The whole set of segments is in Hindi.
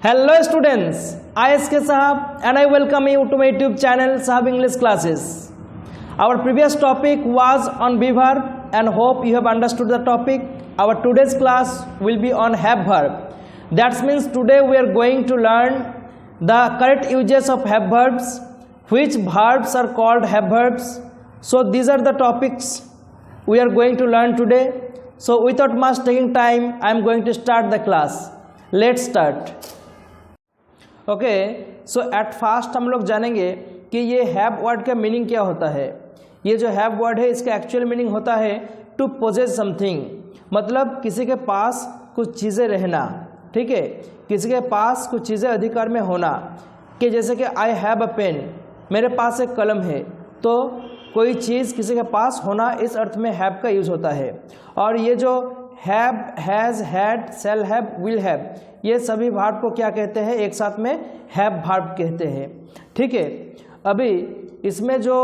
Hello students, I SK Sahab and I welcome you to my YouTube channel Sahab English Classes. Our previous topic was on be verb and hope you have understood the topic. Our today's class will be on have verb. That means today we are going to learn the correct uses of have verbs, which verbs are called have verbs. So these are the topics we are going to learn today. So without much taking time, I am going to start the class. Let's start. Okay, so at first हम लोग जानेंगे कि ये हैव वर्ड का मीनिंग क्या होता है। ये जो हैव वर्ड है इसका एक्चुअल मीनिंग होता है टू पोजेस समथिंग, मतलब किसी के पास कुछ चीज़ें रहना। ठीक है, किसी के पास कुछ चीज़ें अधिकार में होना, कि जैसे कि आई हैव अ पेन, मेरे पास एक कलम है, तो कोई चीज़ किसी के पास होना, इस अर्थ में हैव का यूज़ होता है। और ये जो have, has, had, shell have, will have, ये सभी भार्ब को क्या कहते हैं, एक साथ में हैव भार्ब कहते हैं। ठीक है, अभी इसमें जो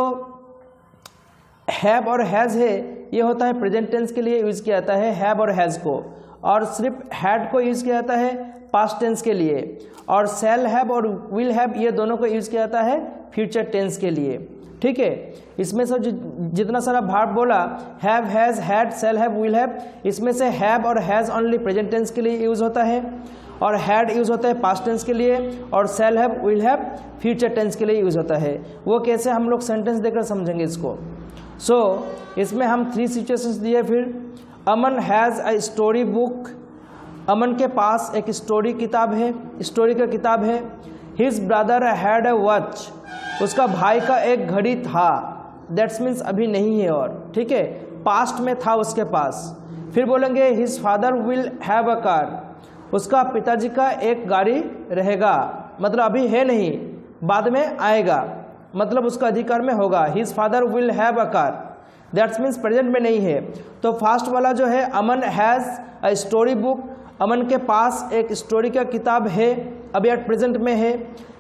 हैव और हैज़ है ये होता है प्रेजेंट टेंस के लिए यूज़ किया जाता है हैव और हैज़ को, और सिर्फ हैड को यूज़ किया जाता है पास्ट टेंस के लिए, और शैल हैव और विल हैव ये दोनों को यूज़ किया जाता है फ्यूचर टेंस के लिए। ठीक है, इसमें से जितना सारा भार्ब बोला have, has, had, shell have, will have, इसमें से हैव और हैज़ ओनली प्रेजेंट टेंस के लिए यूज़ होता है, और हैड यूज़ होता है पास्ट टेंस के लिए, और shall have, will have future tense के लिए यूज़ होता है। वो कैसे हम लोग सेंटेंस देखकर समझेंगे इसको। सो इसमें हम 3 सिचुएशंस दिए। फिर अमन हैज़ अ स्टोरी बुक, अमन के पास एक स्टोरी किताब है, स्टोरी का किताब है। His brother had a watch, उसका भाई का एक घड़ी था, दैट्स मीन्स अभी नहीं है, और ठीक है पास्ट में था उसके पास। फिर बोलेंगे his father will have a car, उसका पिताजी का एक गाड़ी रहेगा, मतलब अभी है नहीं, बाद में आएगा, मतलब उसका अधिकार में होगा। His father will have a car, that's means present में नहीं है। तो फास्ट वाला जो है अमन हैज़ अ स्टोरी बुक, अमन के पास एक स्टोरी का किताब है, अभी एट प्रेजेंट में है।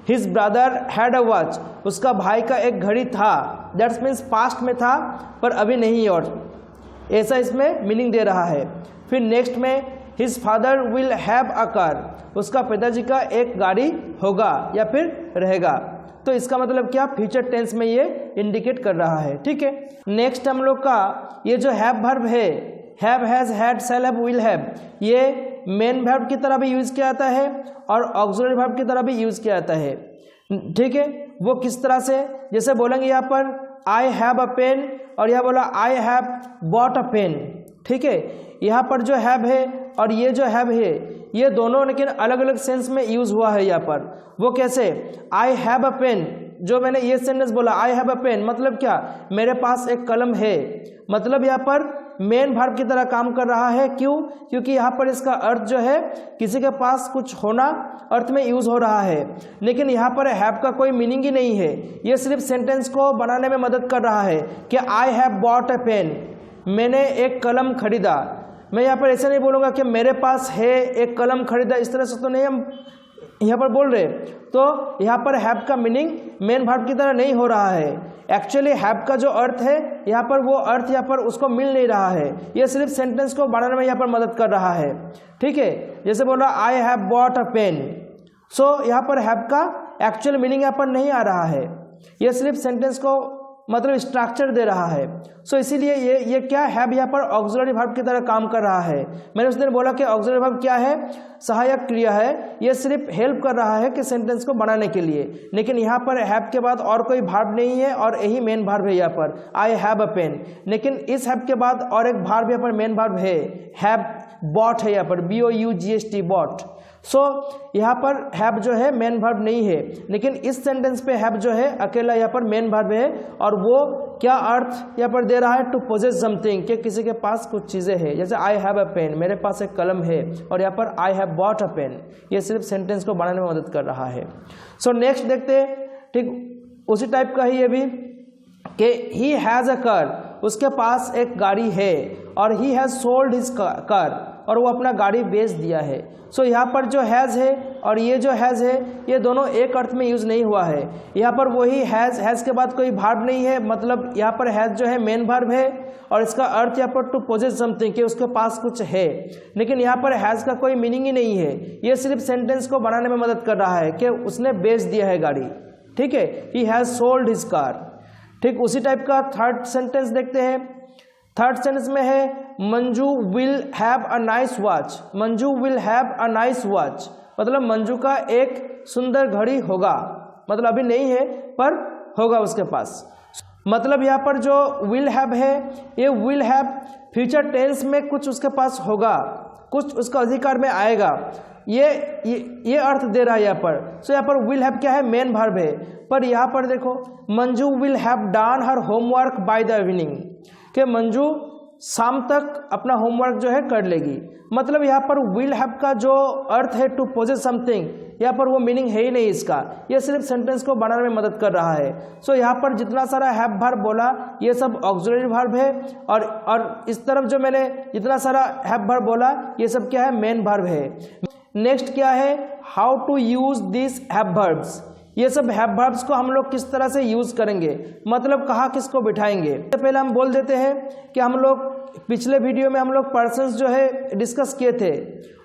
His brother had a watch, उसका भाई का एक घड़ी था, दैट्स मीन्स पास्ट में था पर अभी नहीं है, और ऐसा इसमें मीनिंग दे रहा है। फिर नेक्स्ट में his father will have a car, उसका पिताजी का एक गाड़ी होगा या फिर रहेगा, तो इसका मतलब क्या, फ्यूचर टेंस में ये इंडिकेट कर रहा है। ठीक है, नेक्स्ट हम लोग का ये जो हैव वर्ब है, have, has, had, shell have, will have, ये मेन वर्ब की तरह भी यूज़ किया जाता है और ऑक्सिलरी वर्ब की तरह भी यूज़ किया जाता है। ठीक है, वो किस तरह से, जैसे बोलेंगे यहाँ पर आई हैव अ पेन, और यह बोला I have bought a pen. ठीक है, यहाँ पर जो हैव है और ये जो हैव है ये दोनों लेकिन अलग अलग सेंस में यूज़ हुआ है यहाँ पर। वो कैसे, आई हैव अ पेन, जो मैंने ये सेंटेंस बोला आई हैव अ पेन, मतलब क्या, मेरे पास एक कलम है, मतलब यहाँ पर मेन वर्ब की तरह काम कर रहा है। क्यों, क्योंकि यहाँ पर इसका अर्थ जो है किसी के पास कुछ होना अर्थ में यूज़ हो रहा है, लेकिन यहाँ पर हैव का कोई मीनिंग ही नहीं है, ये सिर्फ सेंटेंस को बनाने में मदद कर रहा है कि I have bought a pen, मैंने एक कलम खरीदा। मैं यहाँ पर ऐसे नहीं बोलूँगा कि मेरे पास है एक कलम खरीदा, इस तरह से तो नहीं हम यहाँ पर बोल रहे। तो यहाँ पर हैव का मीनिंग मेन वर्ब की तरह नहीं हो रहा है। एक्चुअली हैव का जो अर्थ है यहाँ पर, वो अर्थ यहाँ पर उसको मिल नहीं रहा है, ये सिर्फ सेंटेंस को बनाने में यहाँ पर मदद कर रहा है। ठीक है, जैसे बोला I have bought a pen, so यहाँ पर हैव का एक्चुअल मीनिंग यहाँ पर नहीं आ रहा है, ये सिर्फ सेंटेंस को मतलब स्ट्रक्चर दे रहा है। सो इसीलिए ये क्या हैव यहाँ पर ऑक्सिलरी वर्ब की तरह काम कर रहा है। मैंने उस दिन बोला कि ऑक्सिलरी वर्ब क्या है, सहायक क्रिया है, ये सिर्फ हेल्प कर रहा है कि सेंटेंस को बनाने के लिए, लेकिन यहाँ पर हैव के बाद और कोई वर्ब नहीं है और यही मेन वर्ब है यहाँ पर आई हैव अ पेन। लेकिन इस हैव के बाद और एक वर्ब यहाँ पर मेन वर्ब है, हैव बॉट है यहाँ पर, BOUGHT बॉट। सो यहाँ पर हैव जो है मेन वर्ब नहीं है, लेकिन इस सेंटेंस पे हैव जो है अकेला यहाँ पर मेन वर्ब है, और वो क्या अर्थ यहाँ पर दे रहा है, टू पोजेस समथिंग, कि किसी के पास कुछ चीज़ें हैं। जैसे आई हैव अ पेन, मेरे पास एक कलम है, और यहाँ पर I have bought a pen, ये सिर्फ सेंटेंस को बनाने में मदद कर रहा है। सो नेक्स्ट देखते हैं, ठीक उसी टाइप का ही ये भी, कि ही हैज़ अ कार, उसके पास एक गाड़ी है, और he has sold his car, और वो अपना गाड़ी बेच दिया है। सो यहाँ पर जो हैज़ है और ये जो हैज़ है ये दोनों एक अर्थ में यूज़ नहीं हुआ है। यहाँ पर वही हैज़ के बाद कोई वर्ब नहीं है, मतलब यहाँ पर हैज़ जो है मेन वर्ब है और इसका अर्थ यहाँ पर टू पोजेस समथिंग कि उसके पास कुछ है, लेकिन यहाँ पर हैज़ का कोई मीनिंग ही नहीं है। ये सिर्फ सेंटेंस को बनाने में मदद कर रहा है कि उसने बेच दिया है गाड़ी, ठीक है, he has sold his car. ठीक उसी टाइप का थर्ड सेंटेंस देखते हैं। थर्ड सेंटेंस में है Manju will have a nice watch. Manju will have a nice watch मतलब मंजू का एक सुंदर घड़ी होगा, मतलब अभी नहीं है पर होगा उसके पास। मतलब यहाँ पर जो विल हैव है ये विल हैव फ्यूचर टेंस में कुछ उसके पास होगा, कुछ उसका अधिकार में आएगा, ये अर्थ दे रहा है यहाँ पर। सो यहाँ पर विल हैव क्या है, मेन वर्ब है। पर यहाँ पर देखो Manju will have done her homework by the evening कि मंजू शाम तक अपना होमवर्क जो है कर लेगी। मतलब यहाँ पर विल हैव का जो अर्थ है टू पोजेस समथिंग, यहाँ पर वो मीनिंग है ही नहीं इसका, ये सिर्फ सेंटेंस को बनाने में मदद कर रहा है। सो यहाँ पर जितना सारा हैव वर्ब बोला ये सब ऑक्सिलरी वर्ब है और इस तरफ जो मैंने जितना सारा हैव वर्ब बोला ये सब क्या है, मेन वर्ब है। नेक्स्ट क्या है, how to use this have verbs. ये सब हैव वर्ब्स को हम लोग किस तरह से यूज करेंगे, मतलब कहाँ किसको बिठाएंगे। सबसे पहले हम बोल देते हैं कि हम लोग पिछले वीडियो में हम लोग पर्सन्स जो है डिस्कस किए थे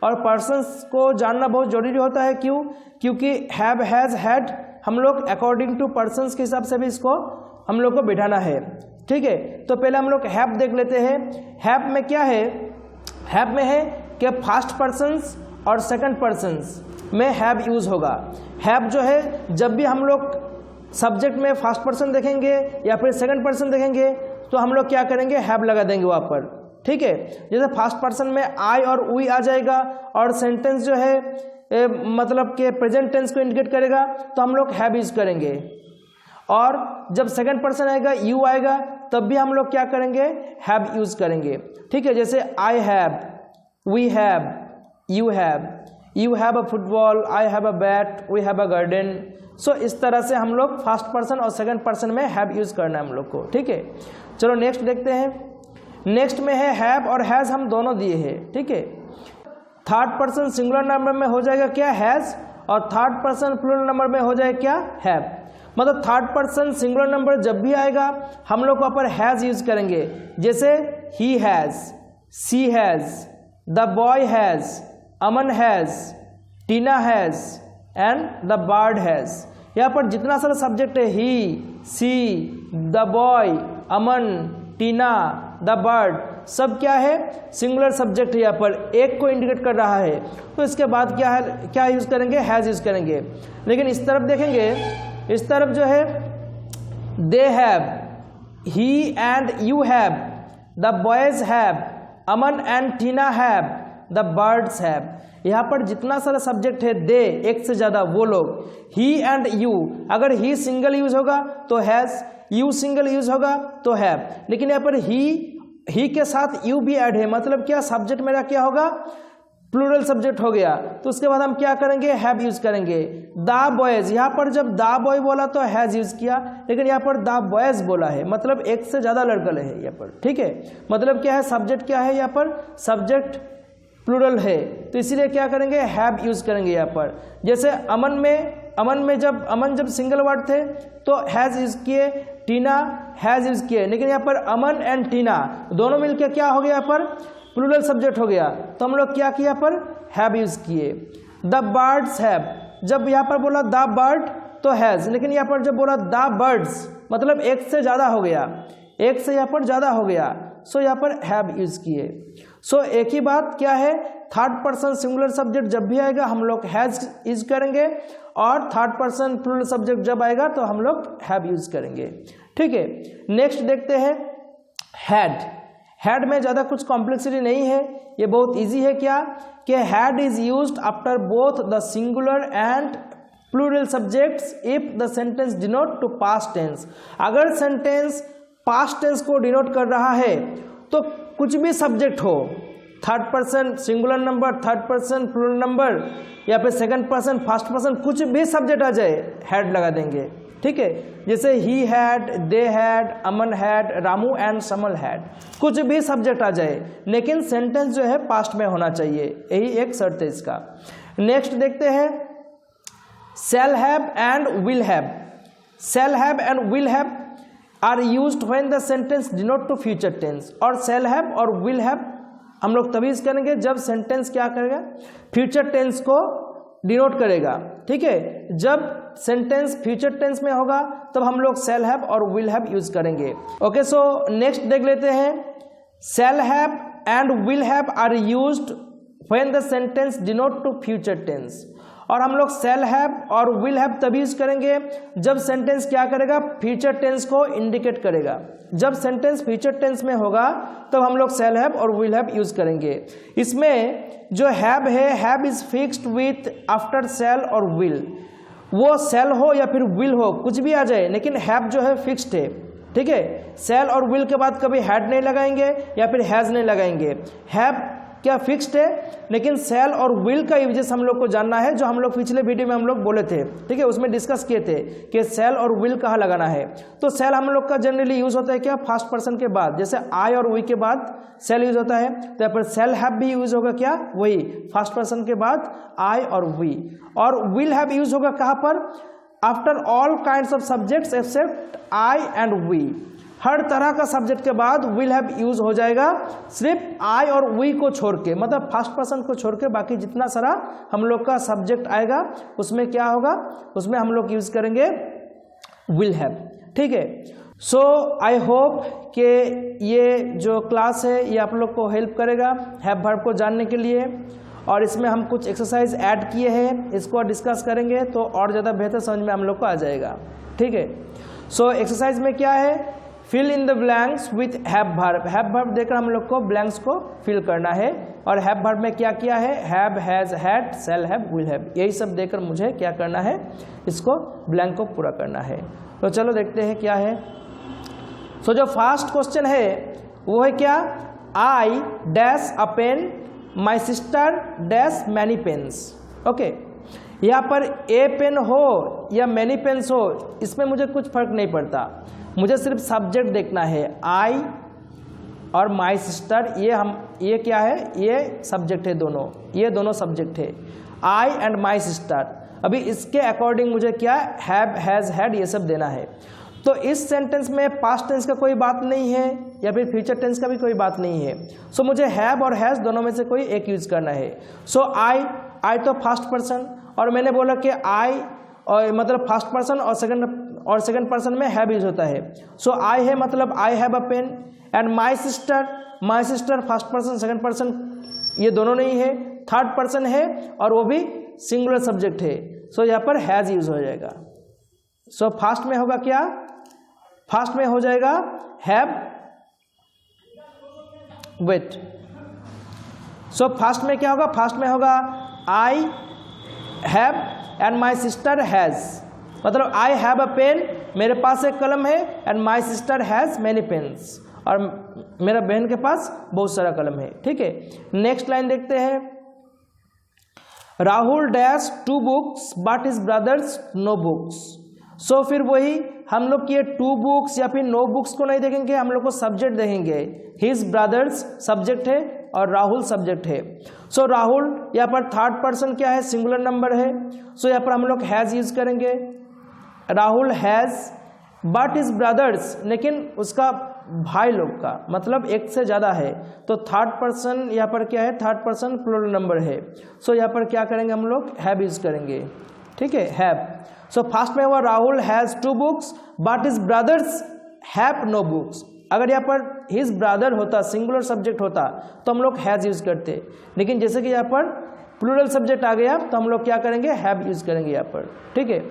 और पर्सन्स को जानना बहुत जरूरी होता है। क्यों? क्योंकि हैव, हैज, हैड हम लोग अकॉर्डिंग टू पर्सन्स के हिसाब से भी इसको हम लोग को बिठाना है, ठीक है। तो पहले हम लोग हैव देख लेते हैं। हैव में क्या है, हैव में है कि फर्स्ट पर्सन्स और सेकंड पर्सन्स में हैव यूज होगा। हैव जो है जब भी हम लोग सब्जेक्ट में फर्स्ट पर्सन देखेंगे या फिर सेकंड पर्सन देखेंगे तो हम लोग क्या करेंगे, हैव लगा देंगे वहाँ पर, ठीक है। जैसे फर्स्ट पर्सन में आई और वी आ जाएगा और सेंटेंस जो है मतलब कि प्रेजेंट टेंस को इंडिकेट करेगा तो हम लोग हैव यूज करेंगे। और जब सेकंड पर्सन आएगा, यू आएगा, तब भी हम लोग क्या करेंगे, हैव यूज करेंगे, ठीक है। जैसे I have, we have, you have a football, I have a bat, we have a garden। सो इस तरह से हम लोग फर्स्ट पर्सन और सेकंड पर्सन में हैव यूज करना है हम लोग को, ठीक है। चलो नेक्स्ट देखते हैं। नेक्स्ट में है हैव और हैज, हम दोनों दिए हैं, ठीक है। थर्ड पर्सन सिंगुलर नंबर में हो जाएगा क्या, हैज, और थर्ड पर्सन प्लूरल नंबर में हो जाएगा क्या, हैव। मतलब थर्ड पर्सन सिंगुलर नंबर जब भी आएगा हम लोग वहाँ पर हैज यूज करेंगे। जैसे he has, she has, the boy has, Aman has, Tina has and the bird has. यहाँ पर जितना सारा सब्जेक्ट है, he, she, the boy, Aman, Tina, the bird, सब क्या है, सिंगुलर सब्जेक्ट है, यहाँ पर एक को इंडिकेट कर रहा है। तो इसके बाद क्या है, क्या यूज करेंगे, हैज यूज करेंगे। लेकिन इस तरफ देखेंगे, इस तरफ जो है they have, he and you have, the boys have, Aman and Tina have, the birds have. यहाँ पर जितना सारा सब्जेक्ट है, दे एक से ज्यादा, वो लोग, ही एंड यू, अगर ही सिंगल यूज होगा तो हैज, यू सिंगल यूज होगा तो हैव। लेकिन यहाँ पर ही के साथ यू भी ऐड है, मतलब क्या, सब्जेक्ट मेरा क्या होगा, प्लूरल सब्जेक्ट हो गया। तो उसके बाद हम क्या करेंगे, हैव यूज करेंगे। द बॉयज, यहाँ पर जब द बॉय बोला तो हैज यूज किया, लेकिन यहाँ पर द बॉयज बोला है, मतलब एक से ज्यादा लड़का है यहाँ पर, ठीक है। मतलब क्या है, सब्जेक्ट क्या है, यहाँ पर सब्जेक्ट प्लूरल है, तो इसीलिए क्या करेंगे, हैव यूज करेंगे यहाँ पर। जैसे अमन जब सिंगल वर्ड थे तो हैज यूज किए, टीना हैज यूज किए, लेकिन यहाँ पर अमन एंड टीना दोनों मिलकर क्या हो गया, यहाँ पर प्लूरल सब्जेक्ट हो गया, तो हम लोग क्या किया, यहाँ पर हैव यूज किए। द बर्ड्स हैव, जब यहाँ पर बोला द बर्ड तो हैज, लेकिन यहाँ पर जब बोला द बर्ड्स मतलब एक से ज्यादा हो गया, एक से यहाँ पर ज्यादा हो गया, सो यहाँ पर हैव यूज किए। सो एक ही बात क्या है, थर्ड पर्सन सिंगुलर सब्जेक्ट जब भी आएगा हम लोग हैज यूज करेंगे और थर्ड पर्सन प्लूरल सब्जेक्ट जब आएगा तो हम लोग हैव यूज करेंगे, ठीक है। नेक्स्ट देखते हैं हैड। हैड में ज़्यादा कुछ कॉम्प्लेक्सिटी नहीं है, ये बहुत इजी है। क्या कि had is used after both the singular and plural subjects if the sentence denote to past tense. अगर सेंटेंस पास्ट टेंस को डिनोट कर रहा है तो कुछ भी सब्जेक्ट हो, third person singular number, third person plural number या फिर सेकंड पर्सन फर्स्ट पर्सन, कुछ भी सब्जेक्ट आ जाए हैड लगा देंगे, ठीक है, जैसे he had, they had, Aman had, Ramu and समल हैड, कुछ भी सब्जेक्ट आ जाए लेकिन सेंटेंस जो है पास्ट में होना चाहिए, यही एक शर्त है इसका। नेक्स्ट देखते हैं shall have and will have. Shall have and will have are used when the sentence denote to future tense. और शैल हैव और विल हैव हम लोग तभी यूज करेंगे जब सेंटेंस क्या करेगा, फ्यूचर टेंस को डिनोट करेगा। ठीक है, जब सेंटेंस फ्यूचर टेंस में होगा तब हम लोग शैल हैव और विल हैव यूज करेंगे। ओके, सो नेक्स्ट देख लेते हैं shall have and will have are used when the sentence denote to future tense. और हम लोग शैल हैव और विल हैव तभी यूज करेंगे जब सेंटेंस क्या करेगा, फ्यूचर टेंस को इंडिकेट करेगा। जब सेंटेंस फ्यूचर टेंस में होगा तब हम लोग शैल हैव और विल हैव यूज करेंगे। इसमें जो हैव है, have is fixed with after shall और विल। वो शैल हो या फिर विल हो, कुछ भी आ जाए, लेकिन हैव जो है फिक्स्ड है। ठीक है, शैल और विल के बाद कभी हैड नहीं लगाएंगे या फिर हैज नहीं लगाएंगे। हैव क्या फिक्स्ड है, लेकिन शैल और विल का यूजेस हम लोग को जानना है, जो हम लोग पिछले वीडियो में हम लोग बोले थे। ठीक है, उसमें डिस्कस किए थे कि शैल और विल कहाँ लगाना है। तो शैल हम लोग का जनरली यूज होता है क्या, फर्स्ट पर्सन के बाद, जैसे आई और वी के बाद शैल यूज होता है। तो यहाँ पर शैल हैव भी यूज होगा क्या, वही फर्स्ट पर्सन के बाद आई और वी। और विल हैव यूज होगा कहाँ पर, after all kinds of subjects except I and we. हर तरह का सब्जेक्ट के बाद विल हैव यूज हो जाएगा, सिर्फ आई और वी को छोड़ के, मतलब फर्स्ट पर्सन को छोड़ के बाकी जितना सारा हम लोग का सब्जेक्ट आएगा उसमें क्या होगा, उसमें हम लोग यूज करेंगे विल हैव। ठीक है, सो आई होप कि ये जो क्लास है ये आप लोग को हेल्प करेगा हैव वर्ब को जानने के लिए। और इसमें हम कुछ एक्सरसाइज ऐड किए हैं, इसको डिस्कस करेंगे तो और ज़्यादा बेहतर समझ में हम लोग को आ जाएगा। ठीक है, सो एक्सरसाइज में क्या है, fill in the blanks with have verb. Have verb देकर हम लोग को ब्लैंक्स को फिल करना है। और हैव वर्ब में क्या किया है, have, has, had, shell have, will have, यही सब देकर मुझे क्या करना है, इसको ब्लैंक को पूरा करना है। तो चलो देखते हैं क्या है। सो जो फर्स्ट क्वेश्चन है वो है क्या, I dash a pen, my sister dash many pens. Okay, यहाँ पर ए पेन हो या मैनी पेन्स हो इसमें मुझे कुछ फर्क नहीं पड़ता, मुझे सिर्फ सब्जेक्ट देखना है। आई और माई सिस्टर, ये क्या है, ये सब्जेक्ट है, दोनों, ये दोनों सब्जेक्ट है, आई एंड माई सिस्टर। अभी इसके अकॉर्डिंग मुझे क्या हैव, हैज, हैड ये सब देना है। तो इस सेंटेंस में पास्ट टेंस का कोई बात नहीं है या फिर फ्यूचर टेंस का भी कोई बात नहीं है। सो मुझे हैव और हैज दोनों में से कोई एक यूज करना है। सो आई तो फर्स्ट पर्सन, और मैंने बोला कि आई और मतलब फर्स्ट पर्सन और सेकंड पर्सन में हैव यूज होता है। सो आई है मतलब I have a pen, and my sister first person second person ये दोनों नहीं है, थर्ड पर्सन है और वो भी सिंगुलर सब्जेक्ट है। सो यहाँ पर हैज यूज हो जाएगा। सो फर्स्ट में होगा क्या, फर्स्ट में हो जाएगा हैव, वेट। सो फर्स्ट में क्या होगा, फर्स्ट में होगा I have and my sister has, मतलब आई हैव अ पेन, मेरे पास एक कलम है, and my sister has many pens, और मेरा बहन के पास बहुत सारा कलम है। ठीक है, नेक्स्ट लाइन देखते हैं, Rahul dash 2 books but his brothers no books. So फिर वही हम लोग की 2 बुक्स या फिर नो बुक्स को नहीं देखेंगे, हम लोग को सब्जेक्ट देखेंगे। हिज ब्रदर्स सब्जेक्ट है और राहुल सब्जेक्ट है। सो राहुल यहाँ पर थर्ड पर्सन क्या है, सिंगुलर नंबर है। सो यहाँ पर हम लोग हैज यूज करेंगे, Rahul has, but his brothers, लेकिन उसका भाई लोग का मतलब एक से ज़्यादा है, तो थर्ड पर्सन यहाँ पर क्या है, थर्ड पर्सन प्लूरल नंबर है। सो यहाँ पर क्या करेंगे, हम लोग हैव यूज करेंगे। ठीक है, हैव। सो फर्स्ट में हुआ Rahul has 2 books but his brothers have no books. अगर यहाँ पर हिज ब्रदर होता, सिंगुलर सब्जेक्ट होता, तो हम लोग हैज यूज करते, लेकिन जैसे कि यहाँ पर प्लूरल सब्जेक्ट आ गया तो हम लोग क्या करेंगे, हैव यूज करेंगे यहाँ पर। ठीक है,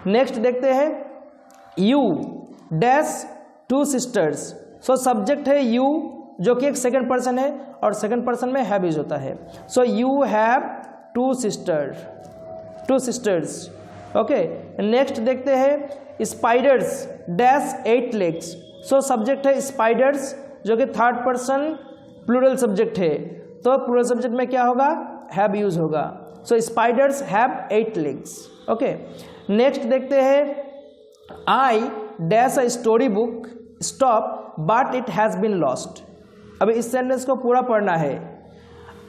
नेक्स्ट देखते हैं, you dash 2 sisters. So subject है यू जो कि एक सेकंड पर्सन है और सेकंड पर्सन में हैव यूज होता है। So you have 2 sisters. Okay, next देखते हैं, spiders dash 8 legs. So subject है स्पाइडर्स जो कि थर्ड पर्सन प्लूरल सब्जेक्ट है, तो प्लूरल सब्जेक्ट में क्या होगा, हैव यूज होगा। So spiders have 8 legs. Okay, next देखते हैं, I dash a story book stop but it has been lost. अब इस सेंटेंस को पूरा पढ़ना है।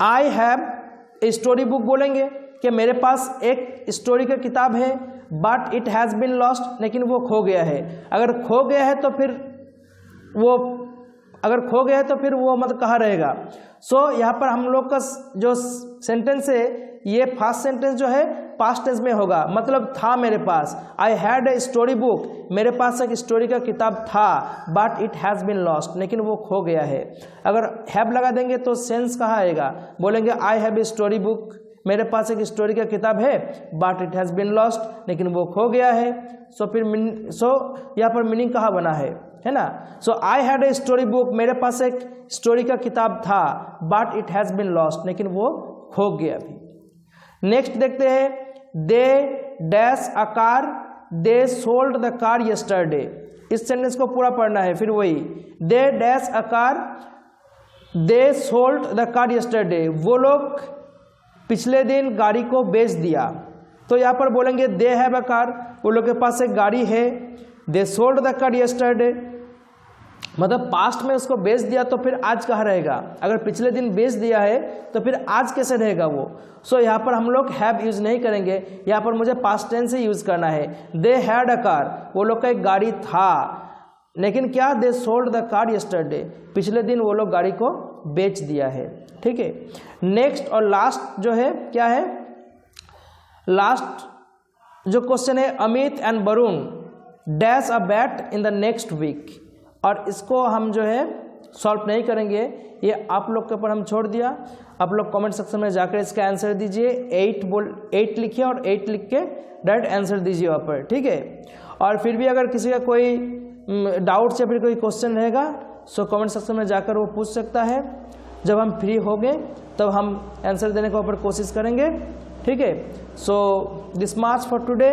I have a story book बोलेंगे कि मेरे पास एक स्टोरी का किताब है, but it has been lost, लेकिन वो खो गया है। अगर खो गया है तो फिर वो मतलब कहाँ रहेगा। सो यहाँ पर हम लोग का जो सेंटेंस है ये फर्स्ट सेंटेंस जो है पास्ट टेंस में होगा, मतलब था मेरे पास। I had a story book, मेरे पास एक स्टोरी का किताब था, but it has been lost, लेकिन वो खो गया है। अगर हैव लगा देंगे तो सेंस कहाँ आएगा, बोलेंगे I have a story book, मेरे पास एक स्टोरी का किताब है, but it has been lost, लेकिन वो खो गया है। सो फिर यहाँ पर मीनिंग कहाँ बना है ना। So I had a story book, मेरे पास एक स्टोरी का किताब था, but it has been lost, लेकिन वो खो गया भी। नेक्स्ट देखते हैं, they dash a car, they sold the car yesterday. इस सेंटेंस को पूरा पढ़ना है। फिर वही, they dash a car, they sold the car yesterday, वो लोग पिछले दिन गाड़ी को बेच दिया। तो यहाँ पर बोलेंगे दे हैव अ कार, वो लोग के पास एक गाड़ी है। दे सोल्ड द कार यस्टरडे, मतलब पास्ट में उसको बेच दिया, तो फिर आज कहाँ रहेगा। अगर पिछले दिन बेच दिया है तो फिर आज कैसे रहेगा वो। सो यहाँ पर हम लोग हैव यूज़ नहीं करेंगे, यहाँ पर मुझे पास्ट टेंस से यूज़ करना है। दे हैड अ कार, वो लोग का एक गाड़ी था, लेकिन क्या, दे सोल्ड द कार यस्टरडे, पिछले दिन वो लोग गाड़ी को बेच दिया है। ठीक है। नेक्स्ट और लास्ट जो है क्या है, लास्ट जो क्वेश्चन है, Amit and Varun dash a bat in the next week. और इसको हम जो है सॉल्व नहीं करेंगे, ये आप लोग के ऊपर हम छोड़ दिया। आप लोग कमेंट सेक्शन में जाकर इसका आंसर दीजिए। 8 लिखिए और 8 लिख के डायरेक्ट आंसर दीजिए वहाँ पर। ठीक है। और फिर भी अगर किसी का कोई डाउट्स या फिर कोई क्वेश्चन रहेगा सो कमेंट सेक्शन में जाकर वो पूछ सकता है। जब हम फ्री हो गए तब हम आंसर देने के ऊपर कोशिश करेंगे। ठीक है। So this much for today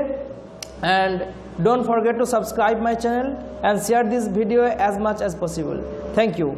and don't forget to subscribe my channel and share this video as much as possible. Thank you.